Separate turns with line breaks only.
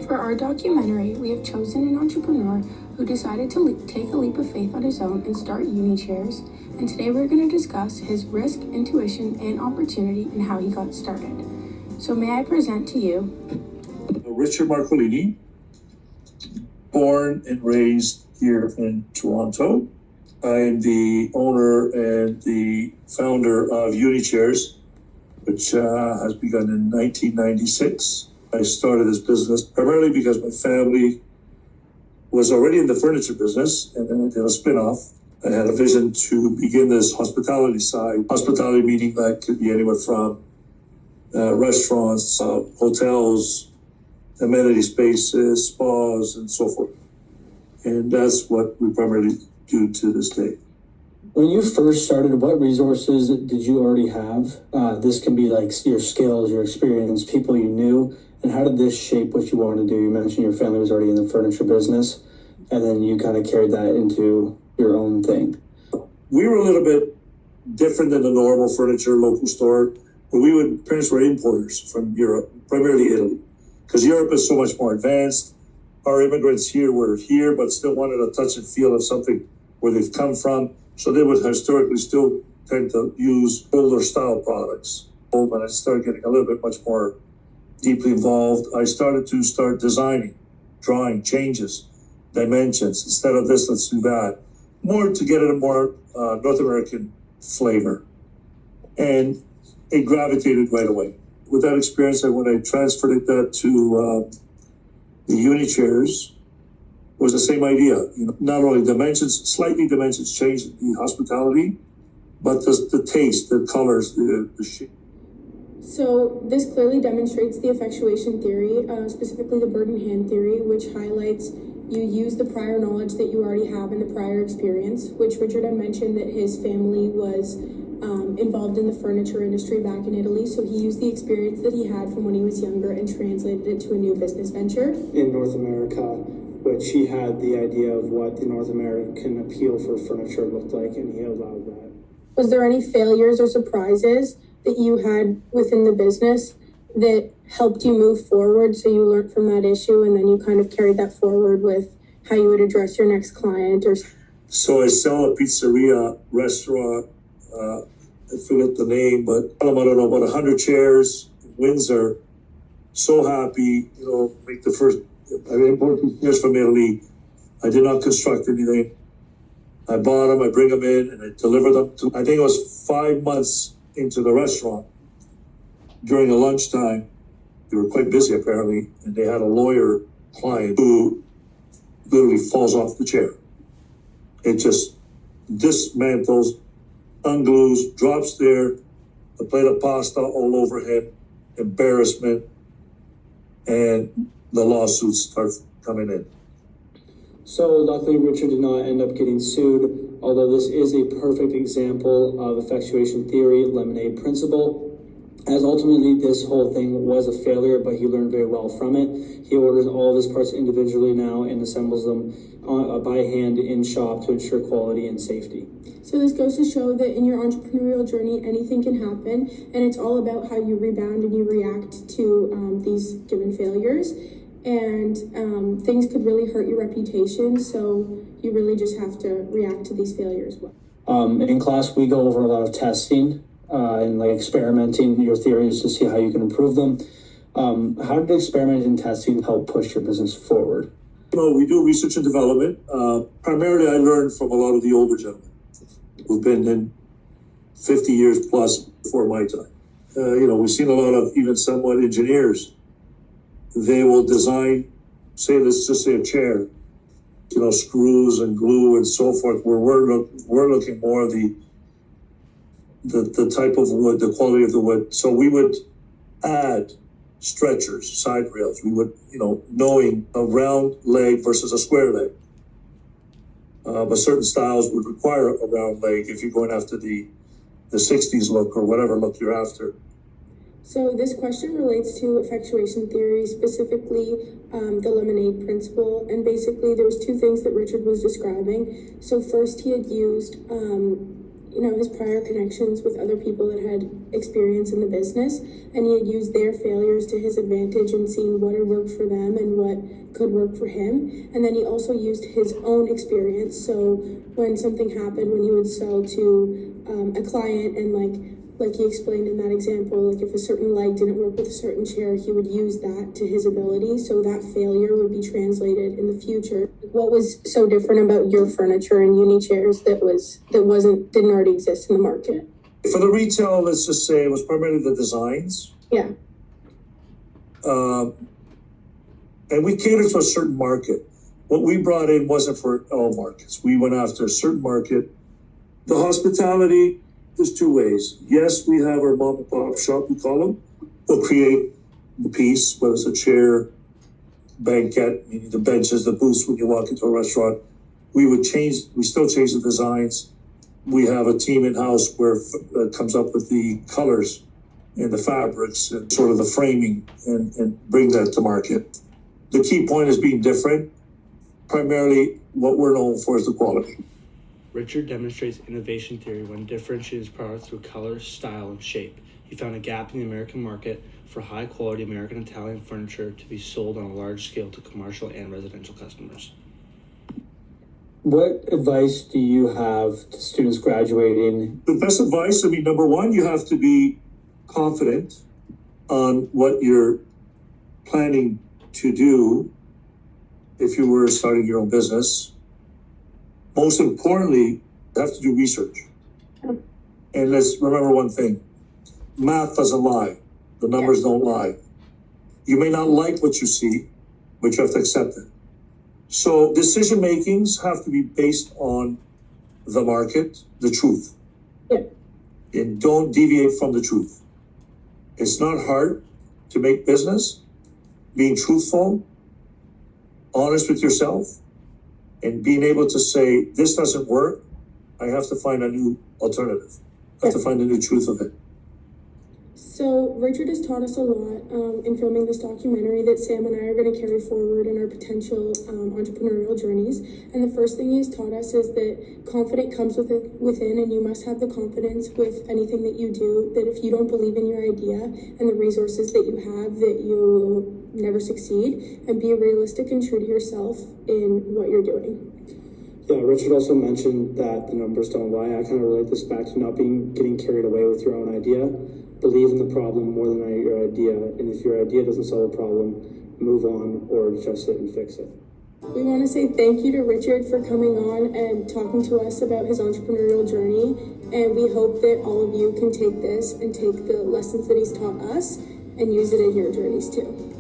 For our documentary, we have chosen an entrepreneur who decided to take a leap of faith on his own and start Unichairs. And today we're going to discuss his risk, intuition, and opportunity and how he got started. So may I present to you
Richard Marcolini, born and raised here in Toronto. I am the owner and the founder of Unichairs, which has begun in 1996. I started this business primarily because my family was already in the furniture business, and then I did a spin-off. I had a vision to begin this hospitality side. Hospitality meaning that could be anywhere from restaurants, hotels, amenity spaces, spas, and so forth. And that's what we primarily do to this day.
When you first started, what resources did you already have? This can be like your skills, your experience, people you knew, and how did this shape what you wanted to do? You mentioned your family was already in the furniture business, and then you kind of carried that into your own thing.
We were a little bit different than the normal furniture local store, but parents were importers from Europe, primarily Italy, because Europe is so much more advanced. Our immigrants here were here, but still wanted a touch and feel of something where they've come from. So they would historically still tend to use older style products. When I started getting a little bit much more deeply involved, I started to designing, drawing changes, dimensions. Instead of this, let's do that. More to get a more North American flavor. And it gravitated right away. With that experience, when I transferred that to the Unichairs, was the same idea. Not only slightly dimensions changed the hospitality, but the taste, the colors, the shape.
So this clearly demonstrates the effectuation theory, specifically the bird in hand theory, which highlights you use the prior knowledge that you already have in the prior experience, which Richard had mentioned that his family was involved in the furniture industry back in Italy. So he used the experience that he had from when he was younger and translated it to a new business venture.
In North America, which he had the idea of what the North American appeal for furniture looked like, and he allowed that.
Was there any failures or surprises that you had within the business that helped you move forward, so you learned from that issue and then you kind of carried that forward with how you would address your next client? Or
so I sell a pizzeria, restaurant, I forget the name, but I don't know, about 100 chairs in Windsor. So happy, make the first, I imported chairs from Italy. I did not construct anything. I bought them, I bring them in, and I deliver them to, I think it was 5 months into the restaurant. During a lunchtime, they were quite busy apparently, and they had a lawyer client who literally falls off the chair. It just dismantles, unglues, drops there, a plate of pasta all over him, embarrassment, and the lawsuits start coming in.
So luckily, Richard did not end up getting sued, although this is a perfect example of effectuation theory, lemonade principle, as ultimately this whole thing was a failure, but he learned very well from it. He orders all of his parts individually now and assembles them by hand in shop to ensure quality and safety.
So this goes to show that in your entrepreneurial journey, anything can happen, and it's all about how you rebound and you react to these given failures. And things could really hurt your reputation, so you really just have to react to these failures well.
In class, we go over a lot of testing and like experimenting your theories to see how you can improve them. How did experimenting and testing help push your business forward?
We do research and development. Primarily, I learned from a lot of the older gentlemen who've been in 50 years plus before my time. We've seen a lot of even somewhat engineers. They will design, let's just say a chair, screws and glue and so forth, where we're looking more the type of wood, the quality of the wood. So we would add stretchers, side rails. We would, knowing a round leg versus a square leg. But certain styles would require a round leg if you're going after the 60s look or whatever look you're after.
So this question relates to effectuation theory, specifically the lemonade principle. And basically there was two things that Richard was describing. So first he had used his prior connections with other people that had experience in the business, and he had used their failures to his advantage and seen what had worked for them and what could work for him. And then he also used his own experience. So when something happened, when he would sell to a client, and like he explained in that example, like if a certain leg didn't work with a certain chair, he would use that to his ability, so that failure would be translated in the future. What was so different about your furniture and uni chairs didn't already exist in the market?
For the retail, let's just say it was primarily the designs.
Yeah.
And we catered to a certain market. What we brought in wasn't for all markets. We went after a certain market. The hospitality, there's two ways. Yes, we have our mom and pop shop, we call them. We'll create the piece, whether it's a chair, banquette, meaning the benches, the booths when you walk into a restaurant. We still change the designs. We have a team in-house where it comes up with the colors and the fabrics and sort of the framing and bring that to market. The key point is being different. Primarily, what we're known for is the quality.
Richard demonstrates innovation theory when differentiating his product through color, style, and shape. He found a gap in the American market for high-quality American Italian furniture to be sold on a large scale to commercial and residential customers.
What advice do you have to students graduating?
The best advice, number one, you have to be confident on what you're planning to do if you were starting your own business. Most importantly, you have to do research. And let's remember one thing. Math doesn't lie. The numbers don't lie. You may not like what you see, but you have to accept it. So decision makings have to be based on the market, the truth.
Yeah.
And don't deviate from the truth. It's not hard to make business. Being truthful, honest with yourself, and being able to say, this doesn't work, I have to find a new alternative. I have to find a new truth of it.
So Richard has taught us a lot in filming this documentary that Sam and I are going to carry forward in our potential entrepreneurial journeys. And the first thing he's taught us is that confidence comes within, and you must have the confidence with anything that you do, that if you don't believe in your idea and the resources that you have, that you'll never succeed, and be realistic and true to yourself in what you're doing.
Yeah, Richard also mentioned that the numbers don't lie. I kind of relate this back to not getting carried away with your own idea. Believe in the problem more than your idea, and if your idea doesn't solve a problem, move on or adjust it and fix it.
We want to say thank you to Richard for coming on and talking to us about his entrepreneurial journey, and we hope that all of you can take this and take the lessons that he's taught us and use it in your journeys too.